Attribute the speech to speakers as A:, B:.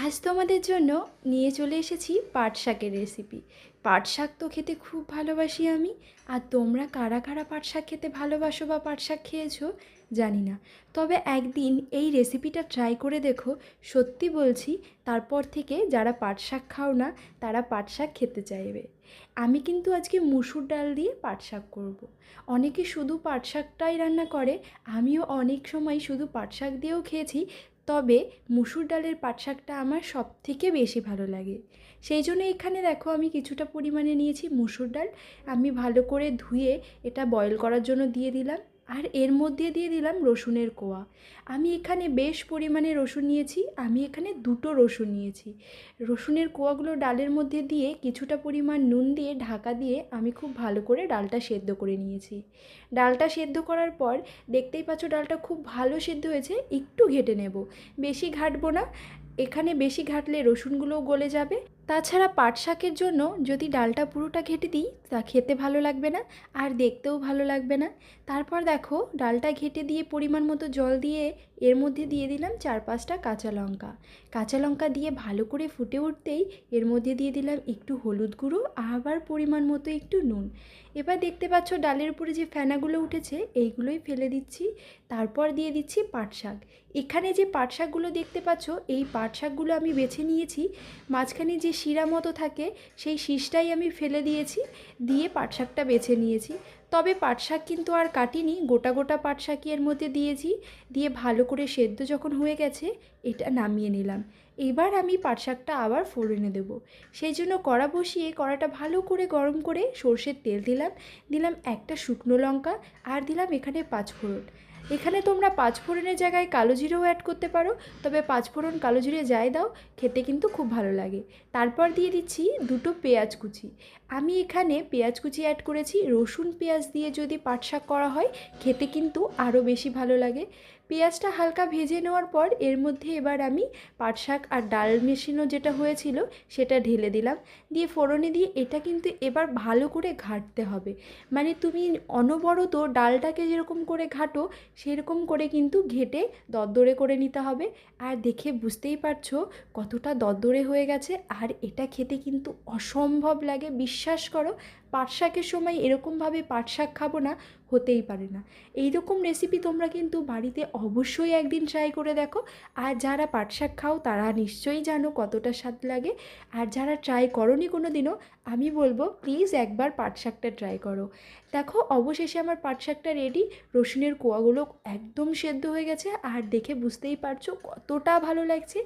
A: আজ তোমাদের জন্য নিয়ে চলে এসেছি পাট শাকের রেসিপি। পাট শাক তো খেতে খুব ভালোবাসি আমি। আর তোমরা কারা কারা পাট শাক খেতে ভালোবাসো বা পাট শাক খেয়েছো জানি না, তবে একদিন এই রেসিপিটা ট্রাই করে দেখো। সত্যি বলছি, তারপর থেকে যারা পাট শাক খাও না তারা পাট শাক খেতে চাইবে। আমি কিন্তু আজকে মুসুর ডাল দিয়ে পাট শাক করবো। অনেকে শুধু পাট শাকটাই রান্না করে, আমিও অনেক সময় শুধু পাট শাক দিয়েও খেয়েছি। তবে মুসুর ডালের পাট শাকটা আমার সবথেকে বেশি ভালো লাগে। সেই জন্য এখানে দেখো আমি কিছুটা পরিমাণে নিয়েছি মুসুর ডাল। আমি ভালো করে ধুয়ে এটা বয়েল করার জন্য দিয়ে দিলাম। আর এর মধ্যে দিয়ে দিলাম রসুনের কোয়া। আমি এখানে বেশ পরিমাণে রসুন নিয়েছি, আমি এখানে 2টো রসুন নিয়েছি। রসুনের কোয়াগুলো ডালের মধ্যে দিয়ে কিছুটা পরিমাণ নুন দিয়ে ঢাকা দিয়ে আমি খুব ভালো করে ডালটা সেদ্ধ করে নিয়েছি। ডালটা সেদ্ধ করার পর দেখতেই পাচ্ছ ডালটা খুব ভালো সেদ্ধ হয়েছে। একটু ঘেটে নেব, বেশি ঘাটবো না। এখানে বেশি ঘাটলে রসুনগুলোও গলে যাবে। তাছাড়া পাট শাকের জন্য যদি ডালটা পুরোটা ঘেটে দিই তা খেতে ভালো লাগবে না, আর দেখতেও ভালো লাগবে না। তারপর দেখো ডালটা ঘেটে দিয়ে পরিমাণ মতো জল দিয়ে এর মধ্যে দিয়ে দিলাম 4-5টা কাঁচা লঙ্কা। কাঁচা লঙ্কা দিয়ে ভালো করে ফুটে উঠতেই এর মধ্যে দিয়ে দিলাম একটু হলুদ গুঁড়ো, আবার পরিমাণ মতো একটু নুন। এবার দেখতে পাচ্ছ ডালের উপরে যে ফেনাগুলো উঠেছে এইগুলোই ফেলে দিচ্ছি। তারপর দিয়ে দিচ্ছি পাট শাক। এখানে যে পাট শাকগুলো দেখতে পাচ্ছ এই পাট শাকগুলো আমি বেছে নিয়েছি। মাঝখানে যে শিরা মতো থাকে সেই শীষটাই আমি ফেলে দিয়েছি, দিয়ে পাট শাকটা বেছে নিয়েছি। তবে পাট শাক কিন্তু আর কাটিনি, গোটা গোটা পাট শাকই এর মধ্যে দিয়েছি। দিয়ে ভালো করে সেদ্ধ যখন হয়ে গেছে এটা নামিয়ে নিলাম। এবার আমি পাট শাকটা আবার ফোড়নে দেবো। সেই জন্য কড়া বসিয়ে কড়াটা ভালো করে গরম করে সর্ষের তেল দিলাম। দিলাম একটা শুকনো লঙ্কা, আর দিলাম এখানে 5 ফোড়ন। এখানে তোমরা 5 ফোড়নের জায়গায় কালো জিরেও অ্যাড করতে পারো, তবে 5 ফোড়ন কালো জিরে যাই দাও খেতে কিন্তু খুব ভালো লাগে। তারপর দিয়ে দিচ্ছি 2টো পেঁয়াজ কুচি। আমি এখানে পেঁয়াজ কুচি অ্যাড করেছি। রসুন পেঁয়াজ দিয়ে যদি পাট শাক করা হয় খেতে কিন্তু আরও বেশি ভালো লাগে। পেঁয়াজটা হালকা ভেজে নেওয়ার পর এর মধ্যে এবার আমি পাট শাক আর ডাল মেশানো যেটা হয়েছিল সেটা ঢেলে দিলাম। দিয়ে ফোড়নে দিয়ে এটা কিন্তু এবার ভালো করে ঘাঁটতে হবে। মানে তুমি অনবরত ডালটাকে যেরকম করে ঘাঁটো সেরকম করে কিন্তু ঘেঁটে দরদরে করে নিতে হবে। আর দেখে বুঝতেই পারছো কতটা দরদরে হয়ে গেছে। আর এটা খেতে কিন্তু অসম্ভব লাগে, বিশ্বাস করো। পাট শাকের সময় এরকমভাবে পাট শাক খাবো না, হতেই পারে না। এই রকম রেসিপি তোমরা কিন্তু বাড়িতে অবশ্যই একদিন ট্রাই করে দেখো। আর যারা পাট শাক খাও তারা নিশ্চয়ই জানো কতটা স্বাদ লাগে। আর যারা ট্রাই করোনি কোনো দিনও, আমি বলবো প্লিজ একবার পাট শাকটা ট্রাই করো। দেখো অবশেষে আমার পাট শাকটা রেডি। রসুনের কোয়াগুলো একদম সেদ্ধ হয়ে গেছে, আর দেখে বুঝতেই পারছো কতটা ভালো লাগছে।